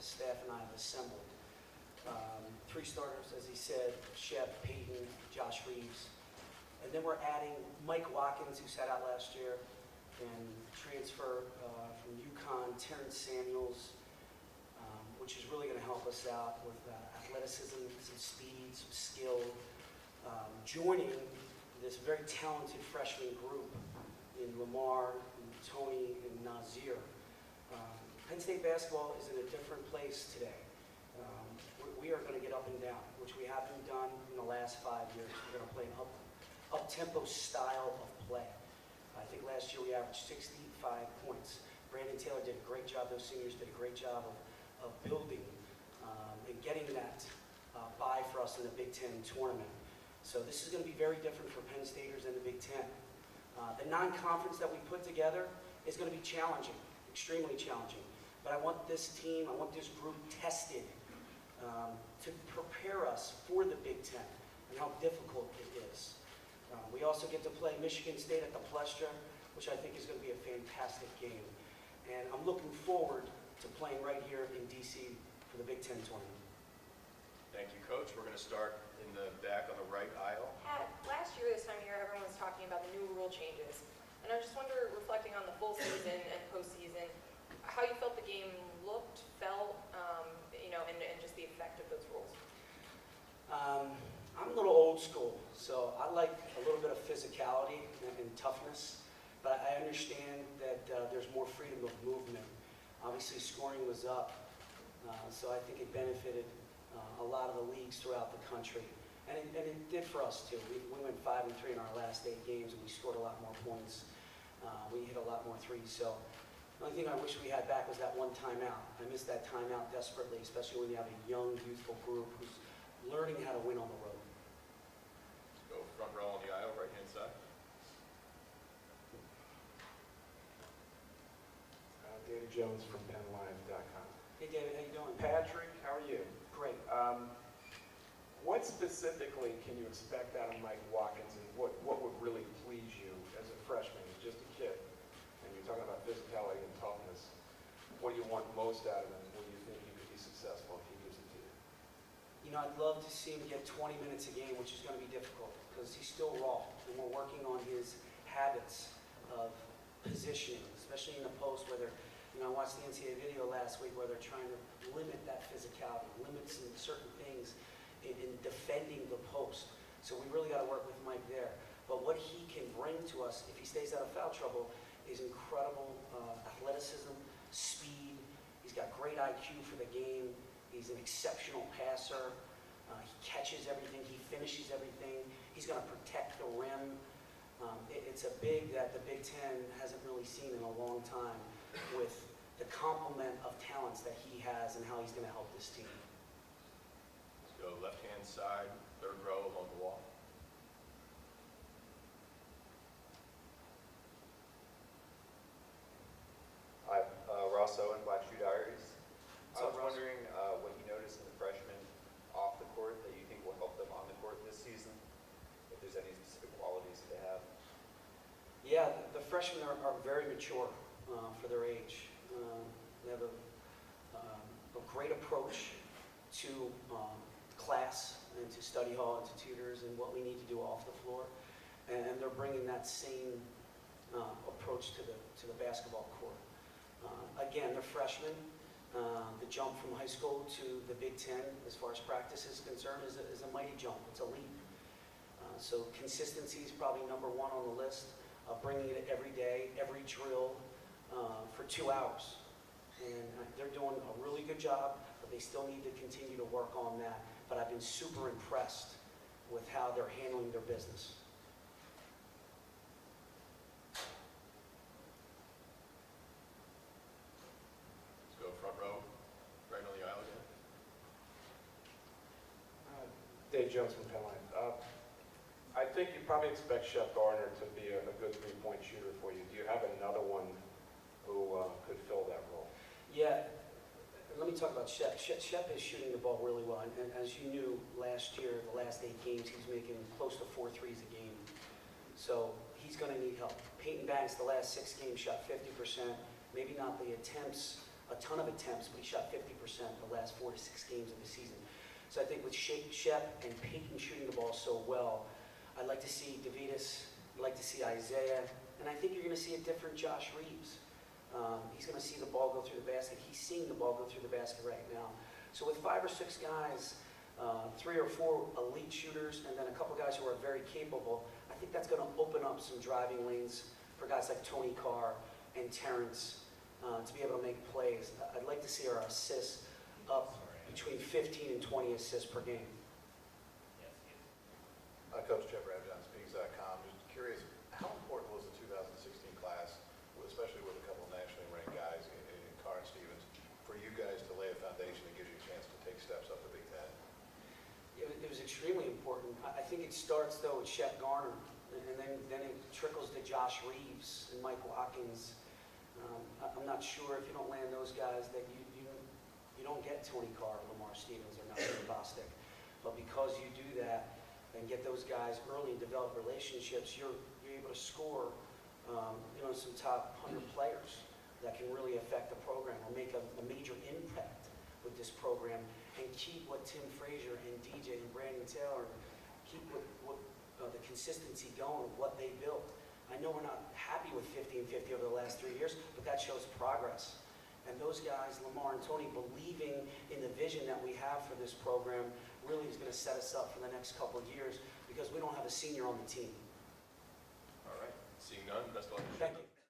staff and I have assembled. 3 starters, as he said, Shep, Peyton, Josh Reeves. And then we're adding Mike Watkins, who sat out last year, and transfer from UConn, Terrence Samuels, which is really going to help us out with athleticism, some speed, some skill, joining this very talented freshman group in Lamar, and Tony, and Nazir. Penn State basketball is in a different place today. We are going to get up and down, which we haven't done in the last 5 years. We're going to play an up-tempo style of play. I think last year we averaged 65 points. Brandon Taylor did a great job. Those seniors did a great job of building and getting that bye for us in the Big Ten tournament. So this is going to be very different for Penn Staters and the Big Ten. The non-conference that we put together is going to be challenging, extremely challenging. But I want this team, I want this group tested to prepare us for the Big Ten and how difficult it is. We also get to play Michigan State at the Plestra, which I think is going to be a fantastic game. And I'm looking forward to playing right here in D.C. for the Big Ten tournament. Thank you, Coach. We're going to start in the back on the right aisle. Last year, this time of year, everyone was talking about the new rule changes. And I just wonder, reflecting on the full season and postseason, how you felt the game looked, felt, and just the effect of those rules. I'm a little old school, so I like a little bit of physicality and toughness, but I understand that there's more freedom of movement. Obviously, scoring was up, so I think it benefited a lot of the leagues throughout the country, and it did for us too. We went 5-3 in our last 8 games, and we scored a lot more points. We hit a lot more threes. So the only thing I wish we had back was that one timeout. I miss that timeout desperately, especially when you have a young, youthful group who's learning how to win on the road. Go front row on the aisle, right-hand side. David Jones from PennLive.com. Hey, David, how you doing? Patrick, how are you? Great. What specifically can you expect out of Mike Watkins, and what would really please you as a freshman? He's just a kid, and you're talking about physicality and toughness. What do you want most out of him? What do you think he could be successful if he gives it to you? You know, I'd love to see him get 20 minutes a game, which is going to be difficult because he's still raw, and we're working on his habits of positioning, especially in the post, where they're, I watched the NCAA video last week where they're trying to limit that physicality, limit some certain things in defending the post. So we really got to work with Mike there. But what he can bring to us, if he stays out of foul trouble, is incredible athleticism, speed. He's got great IQ for the game. He's an exceptional passer. He catches everything. He finishes everything. He's going to protect the rim. It's a big that the Big Ten hasn't really seen in a long time, with the complement of talents that he has and how he's going to help this team. Let's go left-hand side, third row along the wall. Hi, Ross Owen, Black Shoe Diaries. What's I up, was Ross? wondering what you noticed in the freshmen off the court that you think will help them on the court this season, if there's any specific qualities that they have. Yeah, the freshmen are very mature for their age. They have a great approach to class and to study hall and to tutors and what we need to do off the floor, and they're bringing that same approach to the basketball court. Again, they're freshmen. The jump from high school to the Big Ten, as far as practice is concerned, is a mighty jump. It's a leap. So consistency is probably number 1 on the list. Bringing it every day, every drill, for 2 hours. And they're doing a really good job, but they still need to continue to work on that. But I've been super impressed with how they're handling their business. Let's go front row, right on the aisle again. Dave Jones from PennLive. I think you probably expect Shep Garner to be a good three-point shooter for you. Do you have another one who could fill that role? Yeah, let me talk about Shep. Shep is shooting the ball really well, and as you knew last year, the last 8 games, he's making close to 4 threes a game. So he's going to need help. Peyton Banks, the last 6 games, shot 50%. Maybe not the attempts a ton of attempts, but he shot 50% the last 4 to 6 games of the season. So I think with Shep and Peyton shooting the ball so well, I'd like to see DeVitas, I'd like to see Isaiah, and I think you're going to see a different Josh Reeves. He's going to see the ball go through the basket. He's seeing the ball go through the basket right now. So with 5 or 6 guys, 3 or 4 elite shooters, and then a couple guys who are very capable, I think that's going to open up some driving lanes for guys like Tony Carr and Terrence to be able to make plays. I'd like to see our assists up between 15 and 20 assists per game. Coach Jeff Rabjohn, Speaks.com. Just curious, how important was the 2016 class, especially with a couple of nationally ranked guys in Carr and Stevens, for you guys to lay a foundation that gives you a chance to take steps up the Big Ten? It was extremely important. I think it starts, though, with Shep Garner, and then it trickles to Josh Reeves and Mike Watkins. I'm not sure if you don't land those guys that you don't get Tony Carr, Lamar Stevens, or Nelson Bostic. But because you do that and get those guys early and develop relationships, you're able to score some top 100 players that can really affect the program or make a major impact with this program and keep what Tim Frazier and DJ and Brandon Taylor, keep what the consistency going with what they built. I know we're not happy with 50 and 50 over the last 3 years, but that shows progress. And those guys, Lamar and Tony, believing in the vision that we have for this program really is going to set us up for the next couple of years because we don't have a senior on the team. All right. Seeing none, best of luck. Thank you.